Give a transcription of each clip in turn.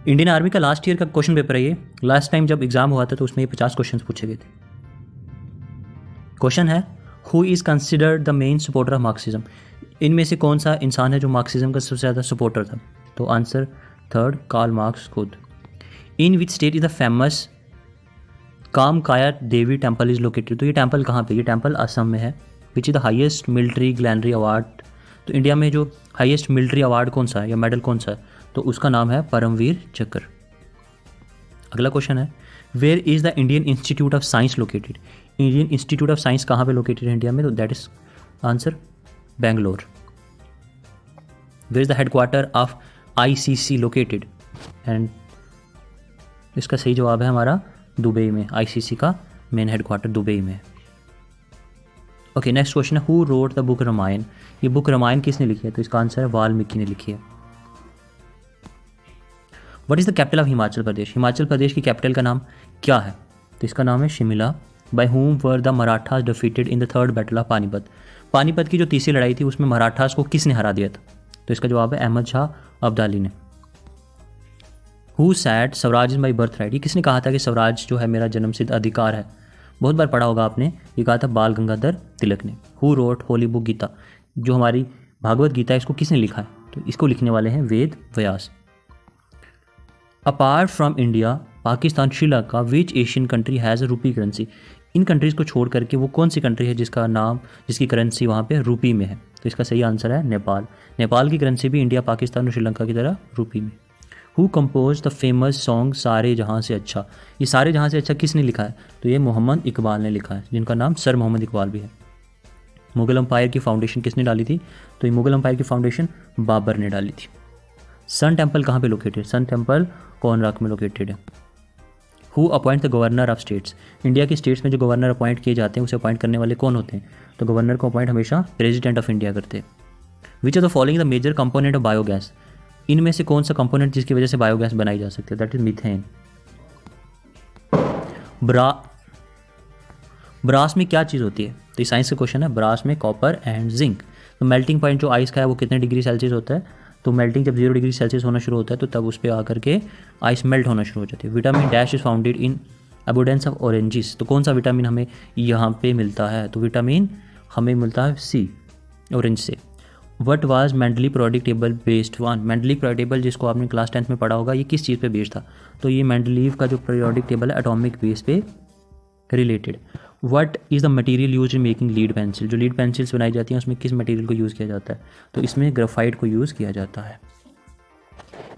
Indian army का last year का question paper है ये। लास्ट टाइम जब एग्जाम हुआ था तो उसमें ये 50 क्वेश्चन पूछे गए थे। क्वेश्चन है, who is considered the main supporter of Marxism. इनमें से कौन सा इंसान है जो मार्क्सिज्म का सबसे ज़्यादा सपोर्टर था? तो आंसर थर्ड, कार्ल मार्क्स खुद। In which state is the famous Kamakhya Devi temple is located. तो ये टेम्पल कहाँ पे? ये टेम्पल असम में है। Which is the highest military gallantry award. तो इंडिया में जो हाईएस्ट मिलिट्री अवार्ड कौन सा है या मेडल कौन सा है? तो उसका नाम है परमवीर चक्र। अगला क्वेश्चन है, where is the Indian Institute of Science located. Indian Institute of Science कहाँ पे लोकेटेड है इंडिया में? तो that is answer Bangalore. Where is the headquarter of ICC located? And इसका सही जवाब है हमारा दुबई में। ICC का मेन हेडक्वार्टर दुबई में। ओके, नेक्स्ट क्वेश्चन है, who wrote the book Ramayana. ये बुक रामायण किसने लिखी है? तो इसका आंसर है वाल्मीकि ने लिखी है। What is the capital of Himachal Pradesh. Himachal Pradesh की कैपिटल का नाम क्या है? तो इसका नाम है Shimla. By whom were the Marathas defeated in the third battle of Panipat. Panipat की जो तीसरी लड़ाई थी उसमें मराठास को किसने हरा दिया था? तो इसका जवाब है अहमद शाह अब्दाली ने। Who said Swaraj is my birth right. ये किसने कहा था कि स्वराज जो है मेरा जन्मसिद्ध अधिकार है? बहुत बार पढ़ा होगा आपने, ये कहा था बाल गंगाधर तिलक ने। Who wrote holy book Gita. जो हमारी भागवत गीता है इसको किसने लिखा है? तो इसको लिखने वाले हैं Ved Vyas. Apart from India, Pakistan, Sri Lanka, which Asian country has a rupee currency. In countries को छोड़ करके वो कौन सी कंट्री है जिसकी करेंसी वहाँ पे रूपी में है? तो इसका सही आंसर है नेपाल। नेपाल की करेंसी भी इंडिया, पाकिस्तान और श्रीलंका की तरह रूपी में। Who compose the famous song सारे जहाँ से अच्छा। ये सारे जहाँ से अच्छा किसने लिखा है? तो ये मोहम्मद इकबाल ने लिखा है, जिनका नाम सर मोहम्मद इकबाल भी है। मुगल एम्पायर की फाउंडेशन किसने डाली थी? तो ये मुगल एम्पायर की फाउंडेशन बाबर ने डाली थी। सन टेम्पल कहाँ पे लोकेटेड? सन टेम्पल कोनराक में लोकेटेड है। Who appoint the governor of states. India के स्टेट्स में जो गवर्नर अपॉइंट किए जाते हैं उसे अपॉइंट करने वाले कौन होते हैं? तो गवर्नर को अपॉइंट हमेशा प्रेसिडेंट ऑफ इंडिया करते हैं। Which are the following the major component of biogas. इनमें से कौन सा कंपोनेंट जिसकी वजह से बायोगैस बनाई जा सकती है? That is methane. ब्रास में क्या चीज़ होती है? तो ये साइंस का क्वेश्चन है। ब्रास में कॉपर एंड जिंक। तो मेल्टिंग पॉइंट जो आइस का है वो कितने डिग्री सेल्सियस होता है? तो मेल्टिंग जब 0 डिग्री सेल्सियस होना शुरू होता है तो तब उस पर आकर के आइस मेल्ट होना शुरू हो जाती है। Vitamin dash is founded in abundance of oranges. तो कौन सा विटामिन हमें यहाँ पे मिलता है? तो विटामिन हमें मिलता है C, ऑरेंज से। What was Mendeley periodic table based on. Mendeley periodic table जिसको आपने क्लास 10th में पढ़ा होगा, ये किस चीज़ पे बेस्ड था? तो ये मेंडलीव का जो पीरियोडिक टेबल है एटॉमिक बेस पे related. What is the material use in making lead pencil. जो लीड पेंसिल्स बनाई जाती हैं उसमें किस मटेरियल को यूज़ किया जाता है? तो इसमें ग्रेफाइट को यूज़ किया जाता है।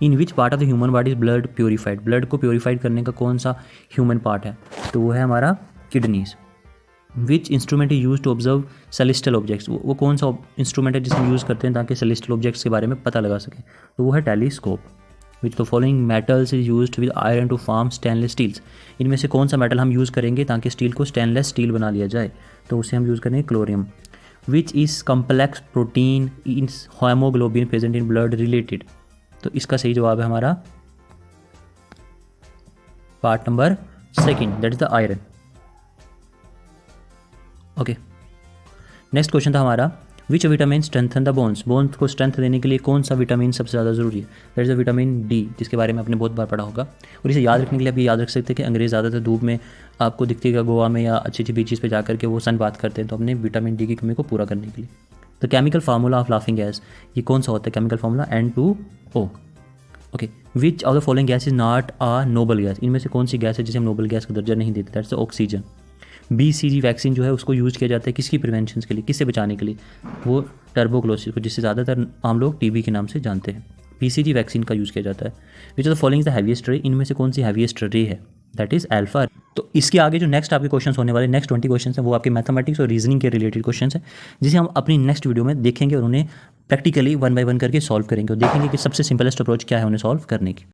In which part of the human body is blood purified. Blood को प्योरीफाइड करने का कौन सा ह्यूमन पार्ट है? तो वो है हमारा kidneys. Which instrument is use to observe celestial objects. वो कौन सा इंस्ट्रूमेंट है जिसे हम यूज़ करते हैं ताकि सेलेस्टियल ऑब्जेक्ट्स के बारे में पता लगा सकें? तो वो है telescope. Which the following metals is used with iron to form stainless steels. इनमें से कौन सा मेटल हम यूज़ करेंगे ताकि स्टील को स्टेनलेस स्टील बना लिया जाए? तो उसे हम यूज़ करेंगे क्लोरियम। Which is complex protein in haemoglobin present in blood related. तो इसका सही जवाब है हमारा part number 2, that is the iron. Okay, next question था हमारा, which vitamin strengthen the bones. Bones को स्ट्रेंथ देने के लिए कौन सा विटामिन सबसे ज़्यादा ज़रूरी है? That is the vitamin D, जिसके बारे में आपने बहुत बार पढ़ा होगा। और इसे याद रखने के लिए आप ये याद रख सकते हैं कि अंग्रेज़ ज़्यादातर धूप में आपको दिखतेगा गोवा में या अच्छी अच्छी बीचेस पे जाकर के वो सन बात करते हैं, तो अपने विटामिन D की कमी को पूरा करने के लिए। The chemical formula of laughing gas, ये कौन सा होता है chemical formula? N2O। Okay, which of the following gas is not a noble gas. इनमें से कौन सी गैस है जिसे हम नोबल गैस का दर्जा नहीं देते? That's oxygen. BCG वैक्सीन जो है उसको यूज़ किया जाता है किसकी प्रिवेंशन के लिए, किससे बचाने के लिए? वो टर्बोक्लोसिस को, जिससे ज़्यादातर आम लोग TB के नाम से जानते हैं। BCG वैक्सीन का यूज़ किया जाता है। Which of the following the heaviest रे। इनमें से कौन सी हैवीएस्ट रे है? That is alpha. तो इसके आगे जो नेक्स्ट आपके क्वेश्चन होने वाले, नेक्स्ट 20 क्वेश्चन हैं, वो आपके मैथमेटिक्स और रीजनिंग के रिलेटेड क्वेश्चन हैं, जिसे हम अपनी नेक्स्ट वीडियो में देखेंगे और उन्हें प्रैक्टिकली 1 by 1 करके सॉल्व करेंगे और देखेंगे कि सबसे सिंपलेस्ट अप्रोच क्या है उन्हें सॉल्व करने की।